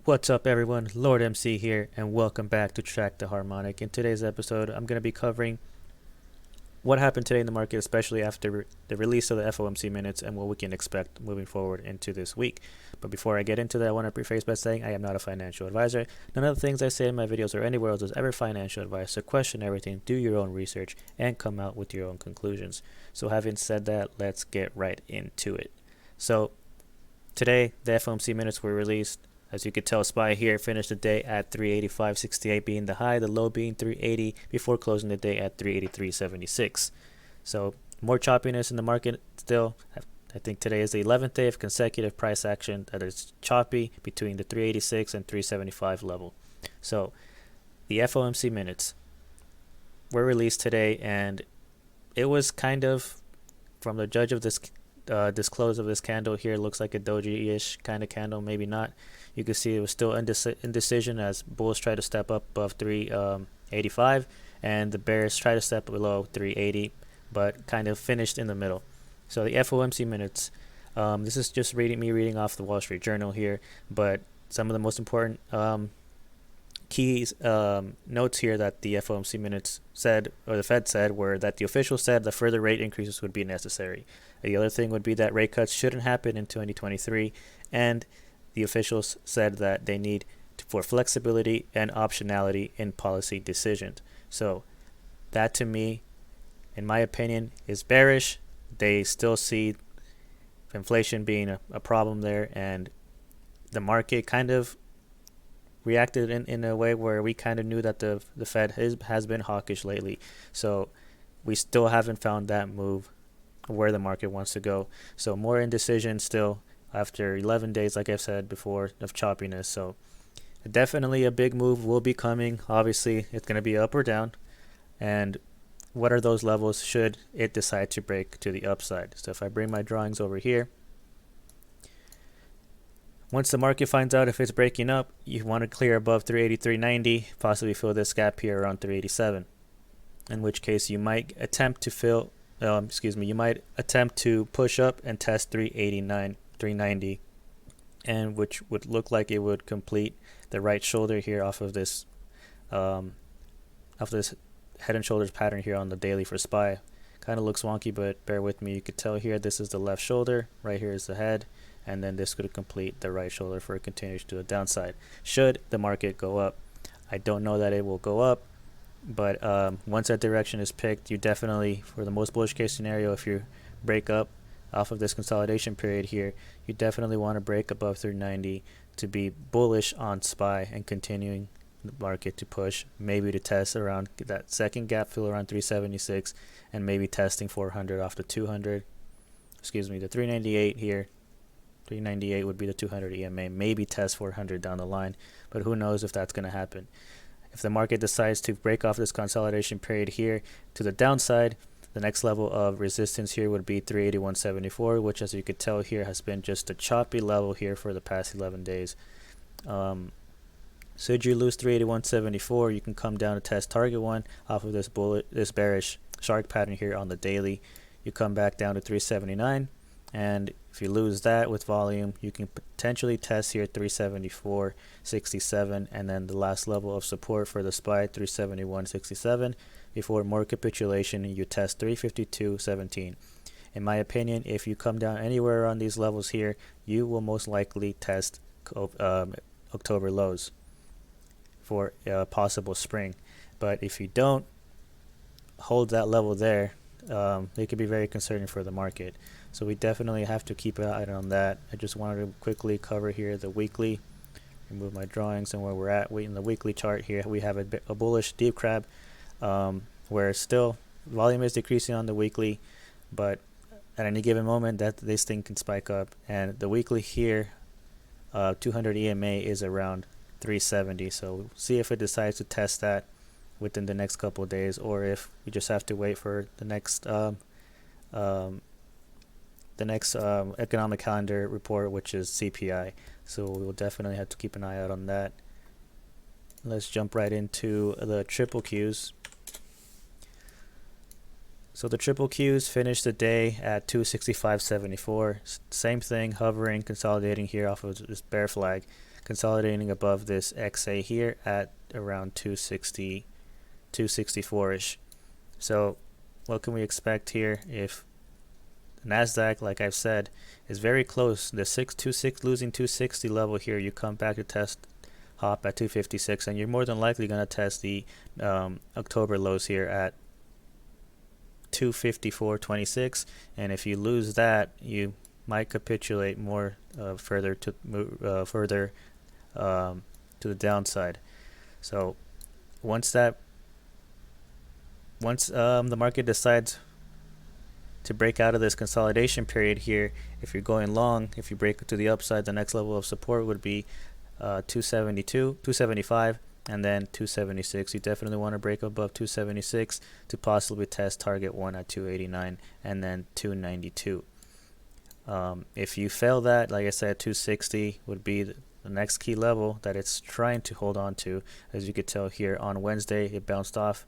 What's up, everyone? Lord MC here, and welcome back to Track the Harmonic. In today's episode, I'm going to be covering what happened today in the market, especially after the release of the FOMC minutes and what we can expect moving forward into this week. But before I get into that, I want to preface by saying I am not a financial advisor. None of the things I say in my videos or anywhere else is ever financial advice, so question everything, do your own research, and come out with your own conclusions. So having said that, let's get right into it. So today, the FOMC minutes were released. As you could tell, SPY here finished the day at 385.68 being the high, the low being 380 before closing the day at 383.76. So more choppiness in the market still. I think today is the 11th day of consecutive price action that is choppy between the 386 and 375 level. So the FOMC minutes were released today, and it was kind of, from the judge of this close of this candle here, looks like a doji-ish kind of candle, maybe not. You can see it was still indecision as bulls try to step up above 385 and the bears try to step below 380, but kind of finished in the middle. So the FOMC minutes, this is just me reading off the Wall Street Journal here, but some of the most important keys notes here that the FOMC minutes said, or the Fed said, were that the officials said that further rate increases would be necessary. The other thing would be that rate cuts shouldn't happen in 2023, and the officials said that they need for flexibility and optionality in policy decisions. So that, to me, in my opinion, is bearish. They still see inflation being a problem there, and the market kind of reacted in a way where we kind of knew that the Fed has been hawkish lately. So we still haven't found that move where the market wants to go. So more indecision still after 11 days, like I've said before, of choppiness. So definitely a big move will be coming. Obviously, it's going to be up or down. And what are those levels should it decide to break to the upside? So if I bring my drawings over here, once the market finds out if it's breaking up, you want to clear above 383.90, possibly fill this gap here around 387. In which case you might attempt to push up and test 390, and which would look like it would complete the right shoulder here off of this head and shoulders pattern here on the daily for SPY. Kind of looks wonky, but bear with me. You could tell here this is the left shoulder, right here is the head, and then this could complete the right shoulder for a continuation to the downside should the market go up. I don't know that it will go up, but once that direction is picked, you definitely, for the most bullish case scenario, if you break up off of this consolidation period here, you definitely want to break above 390 to be bullish on SPY and continuing the market to push, maybe to test around that second gap fill around 376, and maybe testing 400 off the 200, the 398 here. 398 would be the 200 EMA, maybe test 400 down the line, but who knows if that's going to happen. If the market decides to break off this consolidation period here to the downside, the next level of resistance here would be 381.74, which, as you could tell here, has been just a choppy level here for the past 11 days. Should you lose 381.74, you can come down to test target one off of this bearish shark pattern here on the daily. You come back down to 379, and if you lose that with volume, you can potentially test here 374.67, and then the last level of support for the SPY 371.67. Before more capitulation, you test 352.17. In my opinion, if you come down anywhere on these levels here, you will most likely test October lows for possible spring. But if you don't hold that level there, they could be very concerning for the market. So we definitely have to keep an eye on that. I just wanted to quickly cover here the weekly, remove my drawings, and where we're at. In the weekly chart here, we have a bullish deep crab, where still volume is decreasing on the weekly, but at any given moment that this thing can spike up. And the weekly here, 200 EMA is around 370. So see if it decides to test that within the next couple of days, or if we just have to wait for the next economic calendar report, which is CPI. So we will definitely have to keep an eye out on that. Let's jump right into the triple Qs. So the triple Qs finished the day at 265.74. Same thing, hovering, consolidating here off of this bear flag. consolidating above this XA here at around 260, 264-ish. So what can we expect here? If NASDAQ, like I've said, is very close, the 626 losing 260 level here, you come back to test hop at 256, and you're more than likely going to test the October lows here at 254.26, and if you lose that, you might capitulate more further to the downside. So once the market decides to break out of this consolidation period here, if you're going long, if you break to the upside, the next level of support would be 272, 275, and then 276. You definitely want to break above 276 to possibly test target 1 at 289 and then 292. If you fail that, like I said, 260 would be the next key level that it's trying to hold on to. As you could tell here, on Wednesday it bounced off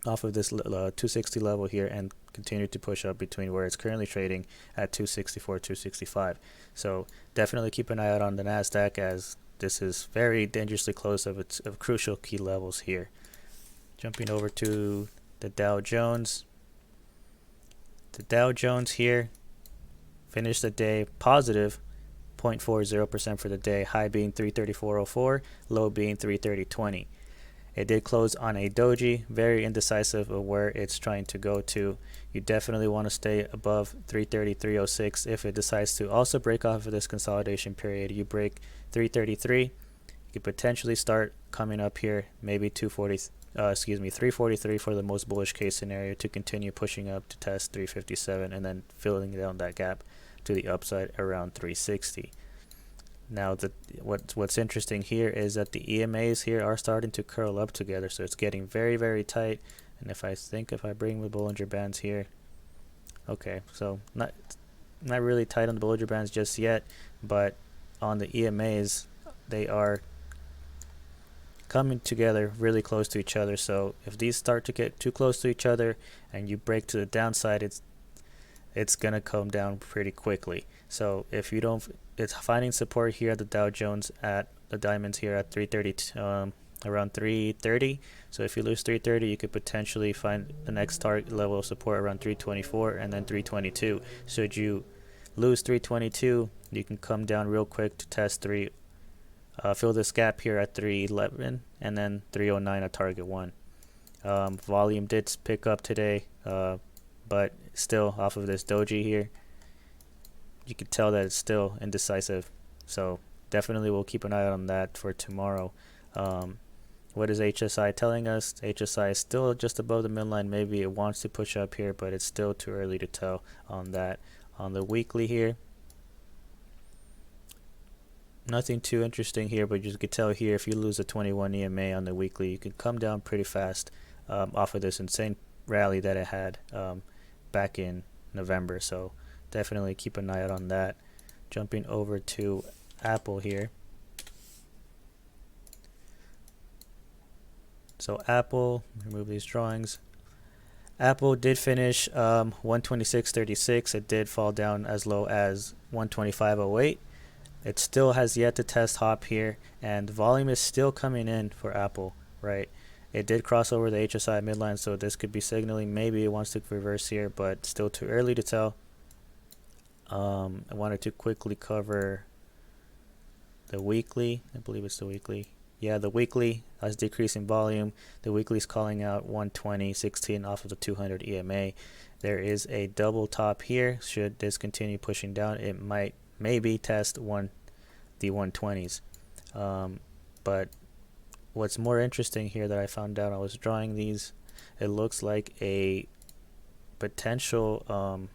of this 260 level here and continued to push up between where it's currently trading at 264, 265. So definitely keep an eye out on the NASDAQ, as this is very dangerously close of crucial key levels here. Jumping over to the Dow Jones. The Dow Jones here finished the day positive 0.40% for the day, high being 334.04, low being 330.20. It did close on a doji, very indecisive of where it's trying to go to. You definitely want to stay above 333.06. If it decides to also break off of this consolidation period, you break 333, you could potentially start coming up here, maybe 343 for the most bullish case scenario, to continue pushing up to test 357 and then filling down that gap to the upside around 360. Now, what's interesting here is that the EMAs here are starting to curl up together, so it's getting very, very tight. And if I bring the Bollinger Bands here, okay, so not really tight on the Bollinger Bands just yet, but on the EMAs, they are coming together really close to each other. So if these start to get too close to each other and you break to the downside, it's gonna come down pretty quickly. So if you don't, it's finding support here at the Dow Jones at the diamonds here at 330, around 330. So if you lose 330, you could potentially find the next target level of support around 324 and then 322. Should you lose 322, you can come down real quick to test fill this gap here at 311 and then 309 at target 1. Volume did pick up today, but still off of this doji here, you can tell that it's still indecisive. So definitely we'll keep an eye on that for tomorrow. What is HSI telling us? HSI is still just above the midline. Maybe it wants to push up here, but it's still too early to tell on that. On the weekly here, nothing too interesting here, but you can tell here, if you lose a 21 EMA on the weekly, you can come down pretty fast off of this insane rally that it had back in November. So definitely keep an eye out on that. Jumping over to Apple here. So Apple, remove these drawings. Apple did finish 126.36. It did fall down as low as 125.08. It still has yet to test hop here, and volume is still coming in for Apple, right? It did cross over the HSI midline, so this could be signaling maybe it wants to reverse here, but still too early to tell. I wanted to quickly cover the weekly. I believe it's the weekly. Yeah, the weekly has decreasing volume. The weekly is calling out 120.16 off of the 200 EMA. There is a double top here. Should this continue pushing down, it might maybe test the 120s. But what's more interesting here that I found out, I was drawing these, it looks like a potential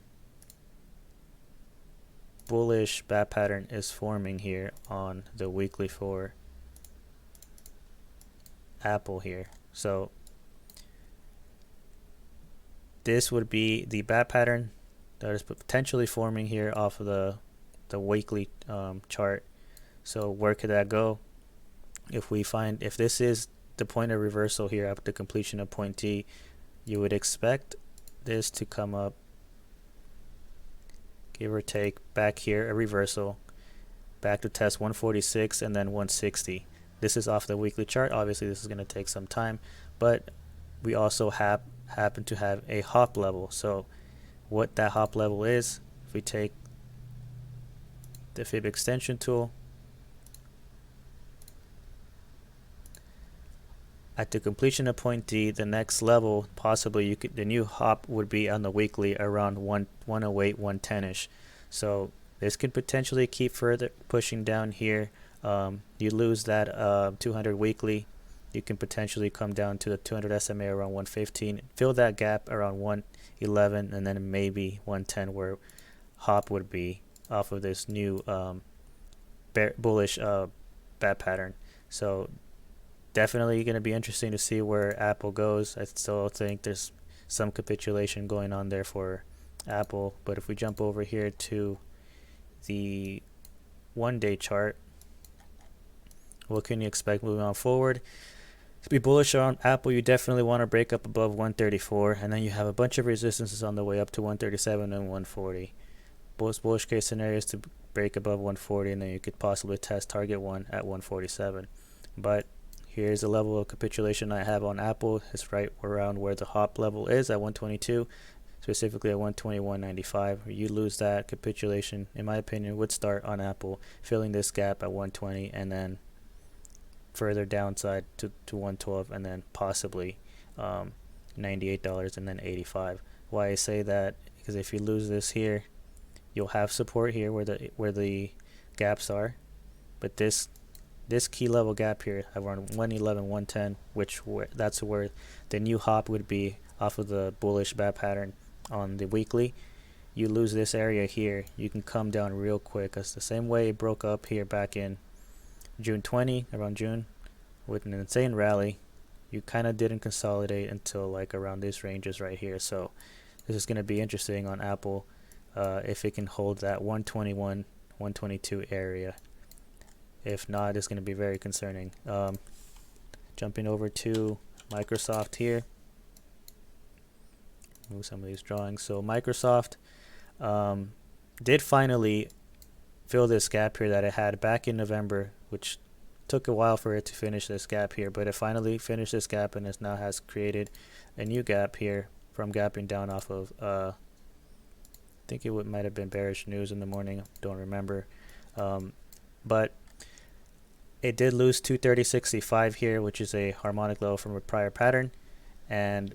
bullish bat pattern is forming here on the weekly for Apple here. So this would be the bat pattern that is potentially forming here off of the weekly chart. So where could that go? If this is the point of reversal here after completion of point T, you would expect this to come up, give or take, back here, a reversal, back to test 146 and then 160. This is off the weekly chart. Obviously this is going to take some time, but we also happen to have a hop level. So what that hop level is, if we take the fib extension tool, at the completion of point D, the next level possibly the new hop would be on the weekly around 108, 110ish. So this could potentially keep further pushing down here. You lose that 200 weekly, you can potentially come down to the 200 SMA around 115, fill that gap around 111, and then maybe 110 where hop would be off of this new bullish bat pattern. So definitely going to be interesting to see where Apple goes. I still think there's some capitulation going on there for Apple, but if we jump over here to the 1-day chart, what can you expect moving on forward? To be bullish on Apple, you definitely want to break up above 134, and then you have a bunch of resistances on the way up to 137 and 140. Most bullish case scenarios to break above 140, and then you could possibly test target 1 at 147. But here's the level of capitulation I have on Apple. It's right around where the hop level is at 122, specifically at 121.95. You lose that, capitulation, in my opinion, would start on Apple, filling this gap at 120, and then further downside to 112, and then possibly $98 and then 85. Why I say that, because if you lose this here, you'll have support here where the gaps are, but this key level gap here around 111, 110, that's where the new hop would be off of the bullish bat pattern on the weekly. You lose this area here, you can come down real quick, because the same way it broke up here back in June 20, around June, with an insane rally, you kind of didn't consolidate until like around these ranges right here. So this is going to be interesting on Apple if it can hold that 121, 122 area. If not, it's going to be very concerning. Jumping over to Microsoft here. Move some of these drawings. So Microsoft did finally fill this gap here that it had back in November, which took a while for it to finish this gap here, but it finally finished this gap, and it now has created a new gap here from gapping down off of I think it might have been bearish news in the morning, don't remember, but it did lose 230.65 here, which is a harmonic low from a prior pattern, and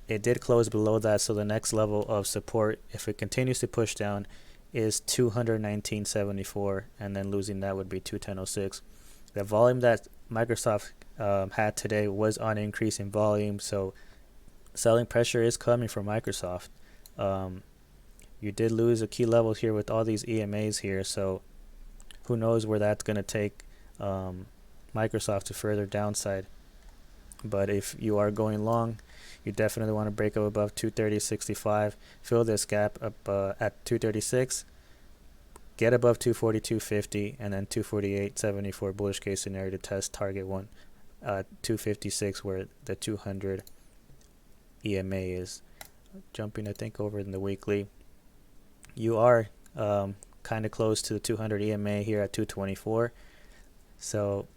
it did close below that. So the next level of support, if it continues to push down, is 219.74, and then losing that would be 210.06. The volume that Microsoft had today was on increase in volume, so selling pressure is coming from Microsoft. You did lose a key level here with all these EMAs here, so who knows where that's going to take Microsoft to further downside. But if you are going long, you definitely want to break up above 230.65, fill this gap up at 236, get above 242.50, and then 248.74 bullish case scenario to test target 1 256, where the 200 EMA is. Jumping I think over in the weekly, you are kind of close to the 200 EMA here at 224. So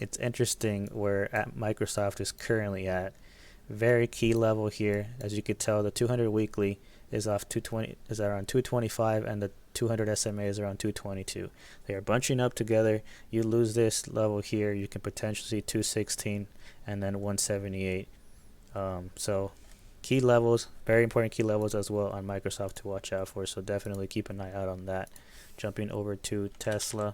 it's interesting where Microsoft is currently at. Very key level here, as you could tell. The 200 weekly is off 220, is around 225, and the 200 SMA is around 222. They are bunching up together. You lose this level here, you can potentially see 216 and then 178. So key levels, very important key levels as well on Microsoft to watch out for. So definitely keep an eye out on that. Jumping over to Tesla.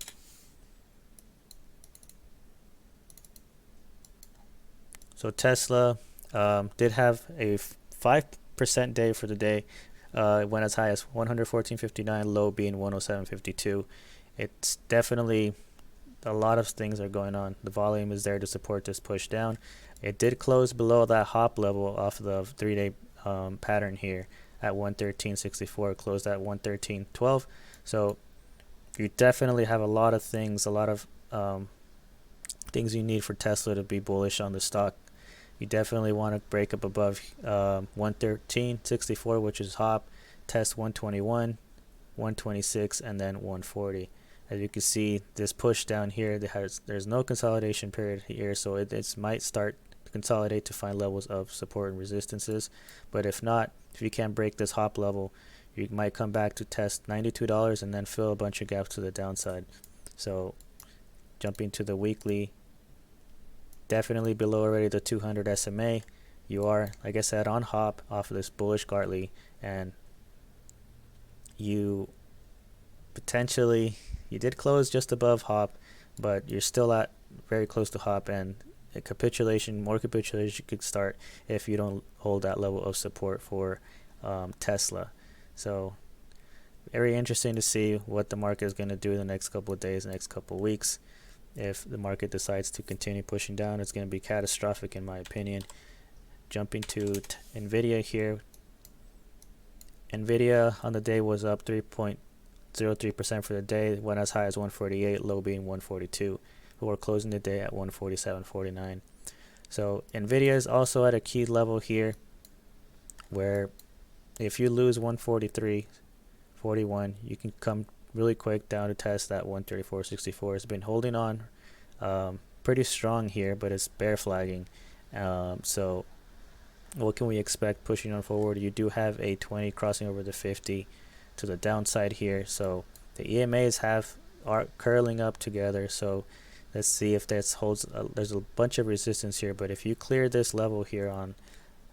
So Tesla did have a 5% day for the day. It went as high as 114.59, low being 107.52. It's definitely a lot of things are going on. The volume is there to support this push down. It did close below that hop level off the 3-day pattern here at 113.64. Closed at 113.12. So you definitely have a lot of things, things you need for Tesla to be bullish on the stock. You definitely want to break up above 113.64, which is hop, test 121, 126, and then 140. As you can see, this push down here, there's no consolidation period here, so it might start to consolidate to find levels of support and resistances. But if not, if you can't break this hop level, you might come back to test $92 and then fill a bunch of gaps to the downside. So jumping to the weekly, definitely below already the 200 SMA. You are, like I said, on hop off of this bullish Gartley, and you potentially, you did close just above hop, but you're still at very close to hop, and a capitulation, more capitulation could start if you don't hold that level of support for Tesla. So very interesting to see what the market is going to do in the next couple of days, the next couple of weeks. If the market decides to continue pushing down, it's going to be catastrophic in my opinion. Jumping to NVDA here. NVIDIA on the day was up 3.03% for the day. It went as high as 148, low being 142. But we're closing the day at 147.49. So NVIDIA is also at a key level here, where if you lose 143.41, you can come really quick down to test that 134.64. It's been holding on pretty strong here, but it's bear flagging. So what can we expect pushing on forward? You do have a 20 crossing over the 50 to the downside here, so the EMAs are curling up together. So let's see if this holds. There's a bunch of resistance here, but if you clear this level here on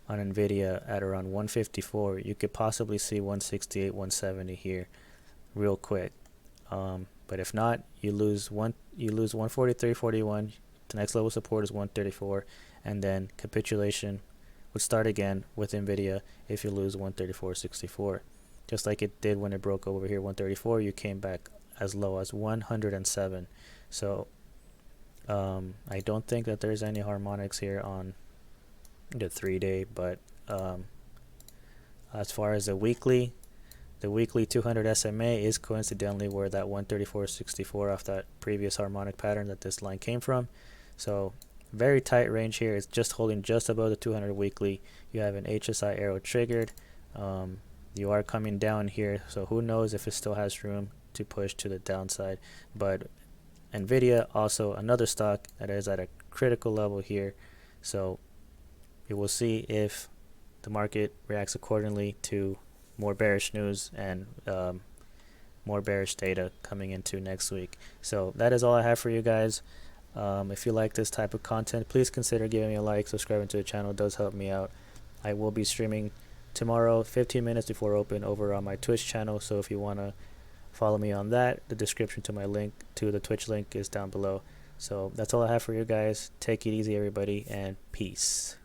NVIDIA at around 154, you could possibly see 168, 170 here real quick. But if not, you lose 143.41. The next level support is 134, and then capitulation would start again with NVIDIA if you lose 134.64. Just like it did when it broke over here 134, you came back as low as 107. So I don't think that there's any harmonics here on the 3-day, but as far as the weekly 200 SMA is coincidentally where that 134.64 off that previous harmonic pattern that this line came from. So very tight range here. It's just holding just above the 200 weekly. You have an HSI arrow triggered. You are coming down here, so who knows if it still has room to push to the downside. But NVIDIA, also another stock that is at a critical level here, so we will see if the market reacts accordingly to more bearish news and more bearish data coming into next week. So that is all I have for you guys. If you like this type of content, please consider giving me a like, subscribing to the channel. It does help me out. I will be streaming tomorrow 15 minutes before open over on my Twitch channel, so if you want to follow me on that, the description to my link to the Twitch link is down below. So that's all I have for you guys. Take it easy everybody, and peace.